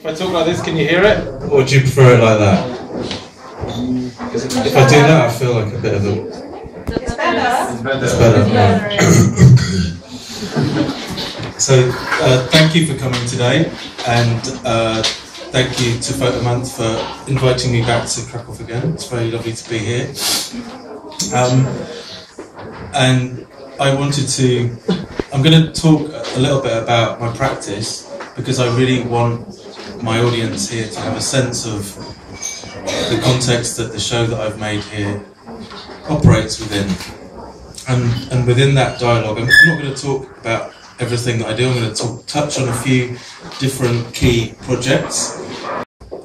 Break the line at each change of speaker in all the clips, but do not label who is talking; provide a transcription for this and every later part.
If I talk like this, can you hear it?
Or do you prefer it like that? If I do that, I feel like a bit of a...
It's better.
It's better. So, thank you for coming today, and thank you to Fotomonth for inviting me back to Krakow again. It's very lovely to be here. And I wanted to... I'm going to talk a little bit about my practice, because I really want my audience here to have a sense of the context that the show that I've made here operates within. And within that dialogue, I'm not going to talk about everything that I do. I'm going to touch on a few different key projects.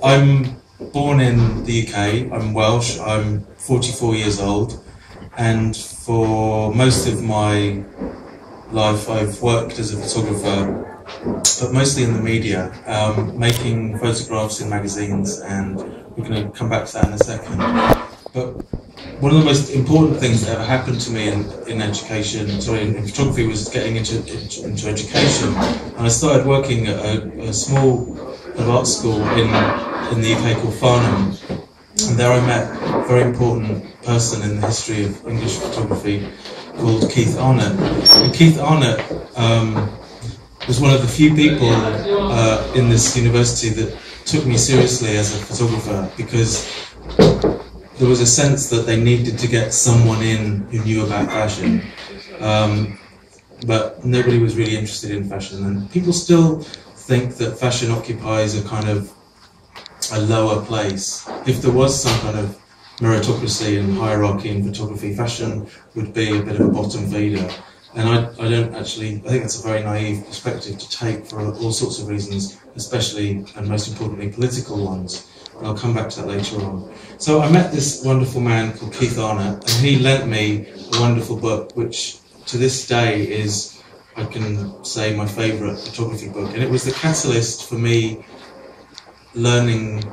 I'm born in the UK, I'm Welsh, I'm 44 years old, and for most of my life I've worked as a photographer, but mostly in the media, making photographs in magazines, and we're going to come back to that in a second. But one of the most important things that ever happened to me in education, in photography, was getting into education. And I started working at a small art school in the UK called Farnham, and there I met a very important person in the history of English photography called Keith Arnott. And Keith Arnott was one of the few people in this university that took me seriously as a photographer, because there was a sense that they needed to get someone in who knew about fashion, but nobody was really interested in fashion, and people still think that fashion occupies a kind of a lower place. If there was some kind of meritocracy and hierarchy in photography, fashion would be a bit of a bottom feeder. And I think that's a very naive perspective to take for all sorts of reasons, especially and most importantly political ones. And I'll come back to that later on. So I met this wonderful man called Keith Arnott, and he lent me a wonderful book, which to this day is, I can say, my favourite photography book. And it was the catalyst for me learning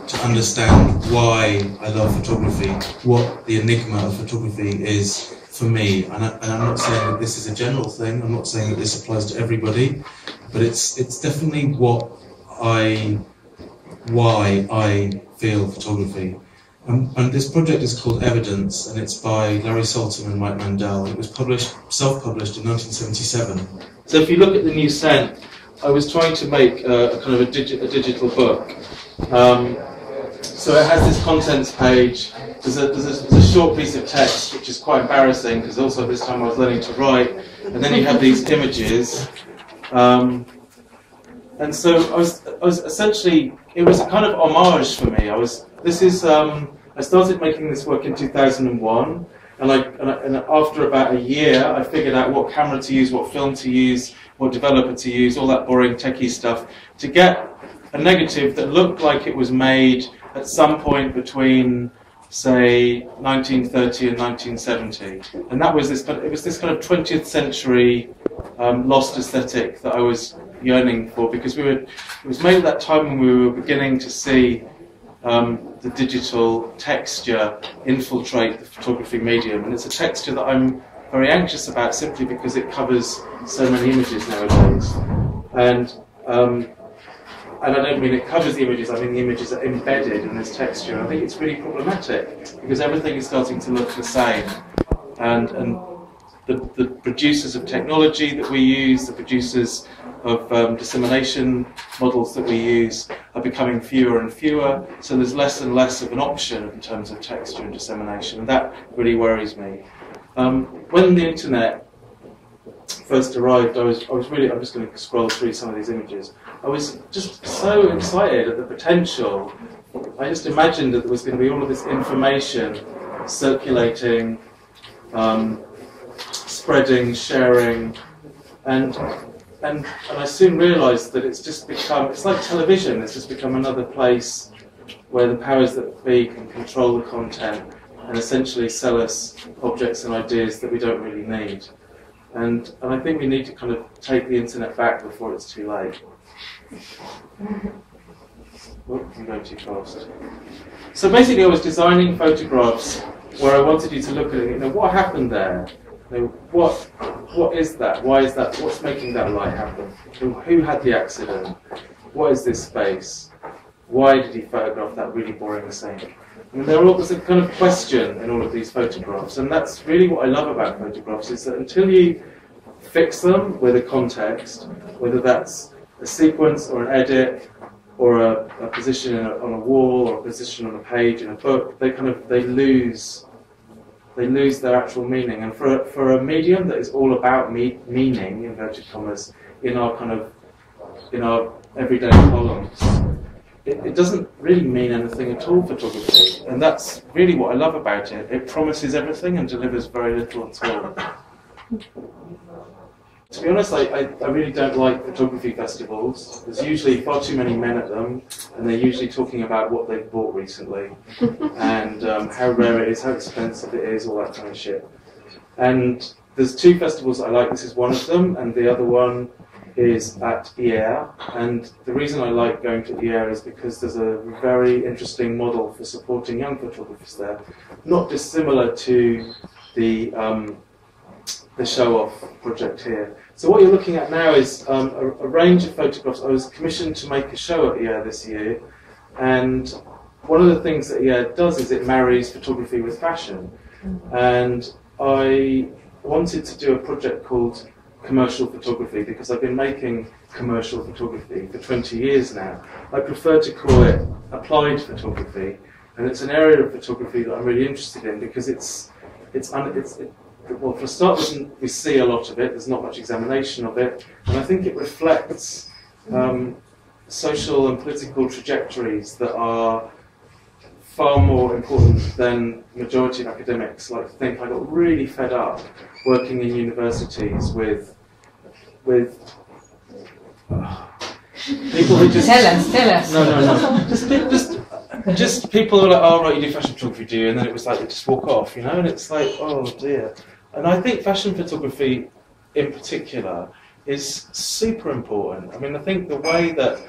to understand why I love photography, what the enigma of photography is for me. And I'm not saying that this is a general thing, I'm not saying that this applies to everybody, but it's definitely why I feel photography. And this project is called Evidence, and it's by Larry Salton and Mike Mandel. It was self-published in 1977. So if you look at the new scent, I was trying to make a kind of a digital book. So it has this contents page. There's a short piece of text, which is quite embarrassing, because also this time I was learning to write. And then you have these images. And so I was essentially, it was a kind of homage for me. I started making this work in 2001, and after about a year, I figured out what camera to use, what film to use, what developer to use, all that boring techie stuff, to get a negative that looked like it was made at some point between, say, 1930 and 1970. And that was this kind of 20th century lost aesthetic that I was yearning for, because it was made at that time when we were beginning to see the digital texture infiltrate the photography medium. And it's a texture that I'm very anxious about, simply because it covers so many images nowadays. And I don't mean it covers the images, I mean the images are embedded in this texture. I think it's really problematic, because everything is starting to look the same. And the producers of technology that we use, the producers of dissemination models that we use are becoming fewer and fewer, so there's less and less of an option in terms of texture and dissemination, and that really worries me. When the internet first arrived, I'm just going to scroll through some of these images. I was just so excited at the potential. I just imagined that there was going to be all of this information circulating, spreading, sharing, and I soon realised that it's like television. It's just become another place where the powers that be can control the content and essentially sell us objects and ideas that we don't really need. And I think we need to kind of take the internet back before it's too late. Oh, I'm going too fast. So basically I was designing photographs where I wanted you to look at it, what happened there? What is that? Why is that? What's making that light happen? Who had the accident? what is this space? Why did he photograph that really boring scene? I mean, there's a kind of question in all of these photographs, and that's really what I love about photographs, is that until you fix them with a context, whether that's a sequence or an edit or a position on a wall or a position on a page in a book, they lose their actual meaning. And for a medium that is all about meaning, inverted commas, in our everyday columns, it doesn't really mean anything at all, photography. And that's really what I love about it. It promises everything and delivers very little at all. To be honest, I really don't like photography festivals. There's usually far too many men at them, and they're usually talking about what they've bought recently, and how rare it is, how expensive it is, all that kind of shit. And there's two festivals I like. This is one of them, and the other one is at Jest. And the reason I like going to Jest is because there's a very interesting model for supporting young photographers there, not dissimilar to the show-off project here. So what you're looking at now is a range of photographs. I was commissioned to make a show at Jest this year, and one of the things that Jest does is it marries photography with fashion. And I wanted to do a project called commercial photography because I've been making commercial photography for 20 years now. I prefer to call it applied photography, and it's an area of photography that I'm really interested in because well, for a start, we see a lot of it. There's not much examination of it, and I think it reflects social and political trajectories that are far more important than majority of academics like to think. I got really fed up working in universities with people who just
tell us.
No. Just people who are like, oh right, you do fashion photography, do you? And then it was like, you just walk off, you know. And it's like, oh dear. And I think fashion photography, in particular, is super important. I mean, I think the way that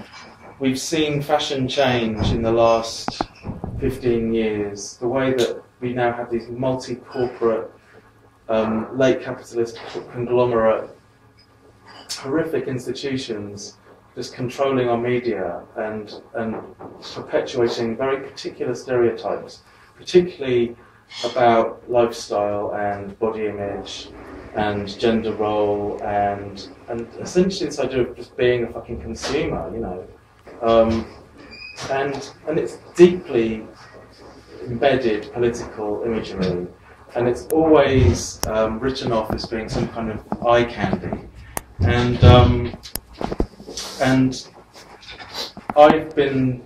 we've seen fashion change in the last 15 years, the way that we now have these multi-corporate, late capitalist conglomerate, horrific institutions just controlling our media and perpetuating very particular stereotypes, particularly about lifestyle and body image and gender role and essentially this idea of just being a fucking consumer, you know. And it's deeply embedded political imagery, and it's always written off as being some kind of eye candy. And I've been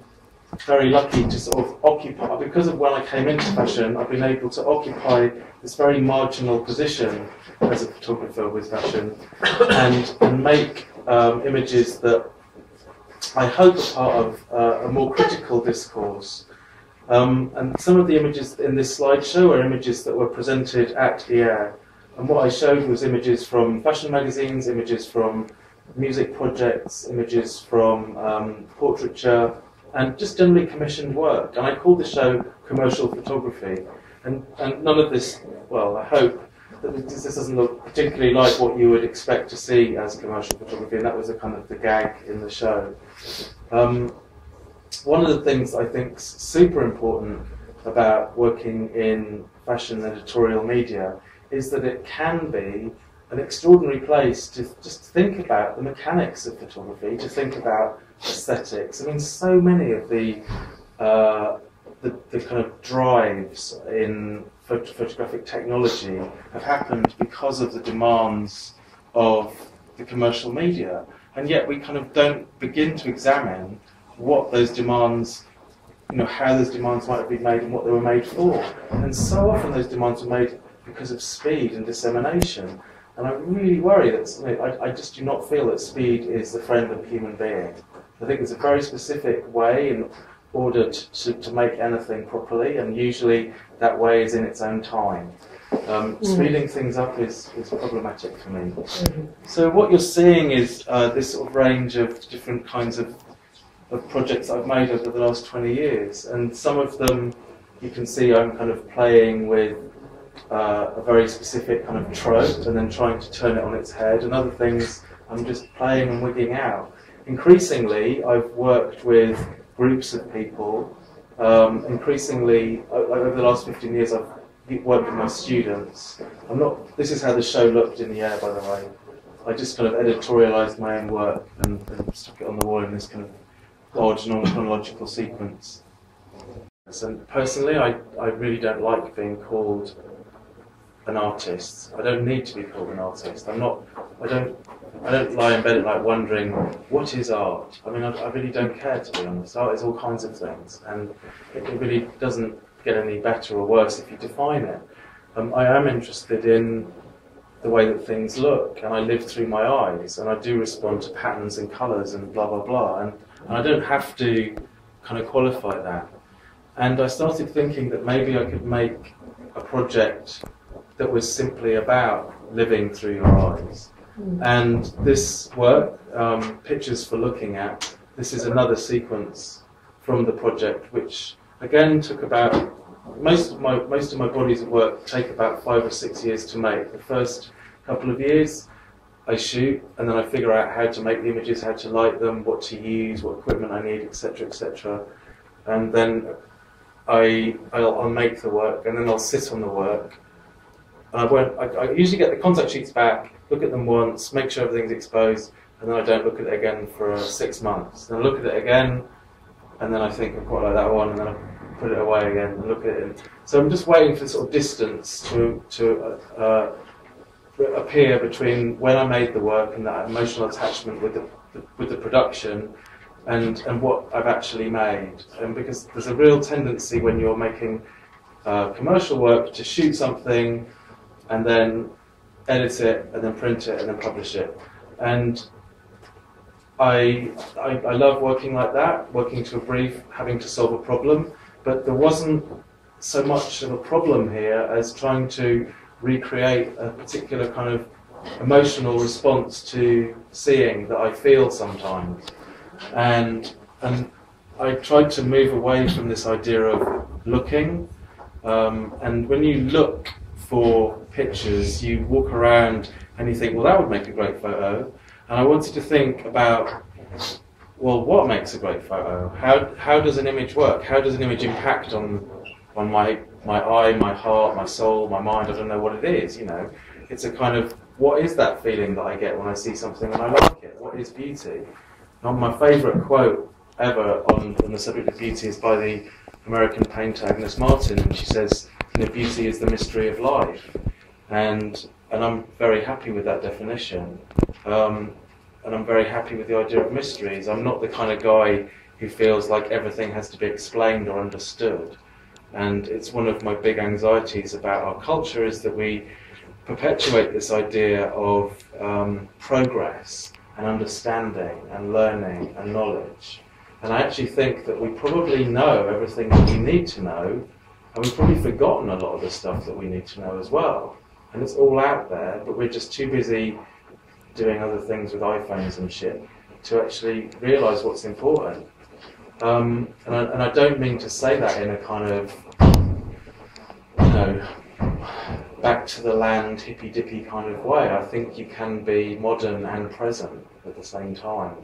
very lucky to sort of occupy, because of when I came into fashion, I've been able to occupy this very marginal position as a photographer with fashion and make images that I hope are part of a more critical discourse. And some of the images in this slideshow are images that were presented at Jest. And what I showed was images from fashion magazines, images from music projects, images from portraiture, and just generally commissioned work. And I called the show Commercial Photography. And none of this, well, I hope that this doesn't look particularly like what you would expect to see as commercial photography, and that was a kind of the gag in the show. One of the things I think is super important about working in fashion editorial media is that it can be an extraordinary place to just think about the mechanics of photography, to think about aesthetics. I mean, so many of the kind of drives in photographic technology have happened because of the demands of the commercial media, and yet we kind of don't begin to examine what those demands, you know, how those demands might have been made and what they were made for. And so often those demands are made because of speed and dissemination. And I really worry that I just do not feel that speed is the friend of a human being. I think there's a very specific way in order to make anything properly, and usually that way is in its own time. Speeding things up is problematic for me. So what you're seeing is this sort of range of different kinds of projects I've made over the last 20 years, and some of them you can see I'm kind of playing with a very specific kind of trope and then trying to turn it on its head, and other things I'm just playing and wigging out. increasingly, I've worked with groups of people. Increasingly, over the last 15 years, I've worked with my students. This is how the show looked in the air, by the way. I just kind of editorialised my own work and stuck it on the wall in this kind of odd, non-chronological sequence. And personally, I really don't like being called an artist. I don't need to be called an artist. I don't lie in bed at night wondering, what is art? I mean, I really don't care, to be honest. Art is all kinds of things, and it really doesn't get any better or worse if you define it. I am interested in the way that things look, and I live through my eyes, and I do respond to patterns and colours and blah, blah, blah, and I don't have to kind of qualify that. And I started thinking that maybe I could make a project that was simply about living through your eyes. And this work, Pictures for Looking At, this is another sequence from the project, which again took about, most of my bodies of work take about 5 or 6 years to make. The first couple of years I shoot, and then I figure out how to make the images, how to light them, what to use, what equipment I need, etc., etc. And then I'll make the work, and then I'll sit on the work. And I usually get the concept sheets back, look at them once, make sure everything's exposed, and then I don't look at it again for 6 months. Then I look at it again, and then I think I quite like that one, and then I put it away again and look at it. So I'm just waiting for sort of distance to appear between when I made the work and that emotional attachment with the production and what I've actually made. And because there's a real tendency when you're making commercial work to shoot something and then edit it and then print it and then publish it. And I love working like that, working to a brief, having to solve a problem, but there wasn't so much of a problem here as trying to recreate a particular kind of emotional response to seeing that I feel sometimes. And I tried to move away from this idea of looking, and when you look for pictures, you walk around and you think, well, that would make a great photo. And I wanted to think about, well, what makes a great photo? How does an image work? How does an image impact on my eye, my heart, my soul, my mind? I don't know what it is, you know. It's a kind of, what is that feeling that I get when I see something and I like it? What is beauty? And my favourite quote ever on the subject of beauty is by the American painter Agnes Martin, and she says, you know, beauty is the mystery of life. And I'm very happy with that definition. And I'm very happy with the idea of mysteries. I'm not the kind of guy who feels like everything has to be explained or understood. And it's one of my big anxieties about our culture is that we perpetuate this idea of progress and understanding and learning and knowledge. And I actually think that we probably know everything that we need to know, and we've probably forgotten a lot of the stuff that we need to know as well. And it's all out there, but we're just too busy doing other things with iPhones and shit to actually realise what's important. And I don't mean to say that in a kind of, you know, back to the land, hippy-dippy kind of way. I think you can be modern and present at the same time.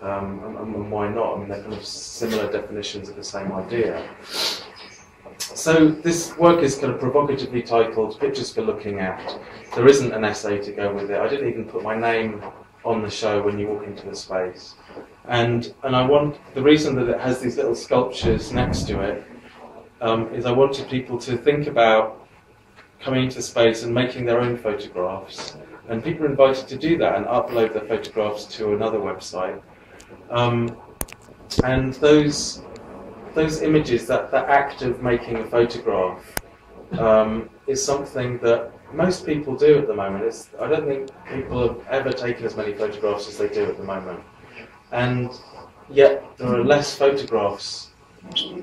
And why not? I mean, they're kind of similar definitions of the same idea. So this work is kind of provocatively titled Pictures for Looking At. There isn't an essay to go with it. I didn't even put my name on the show when you walk into the space. And I want, the reason that it has these little sculptures next to it is I wanted people to think about coming into the space and making their own photographs. And people are invited to do that and upload their photographs to another website. And those images, that act of making a photograph is something that most people do at the moment. I don't think people have ever taken as many photographs as they do at the moment. And yet there are less photographs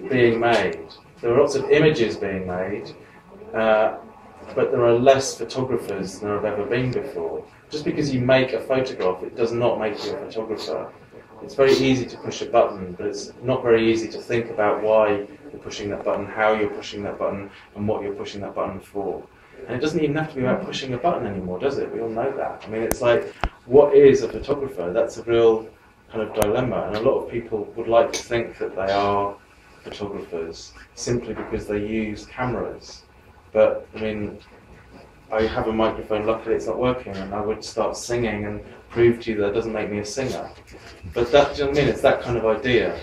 being made. There are lots of images being made, but there are less photographers than there have ever been before. Just because you make a photograph, it does not make you a photographer. It's very easy to push a button, but it's not very easy to think about why you're pushing that button, how you're pushing that button, and what you're pushing that button for. And it doesn't even have to be about pushing a button anymore, does it? We all know that. I mean, it's like, what is a photographer? That's a real kind of dilemma, and a lot of people would like to think that they are photographers simply because they use cameras. But I mean, I have a microphone, luckily it's not working, and I would start singing and prove to you that doesn't make me a singer. But that, do you know what I mean? It's that kind of idea.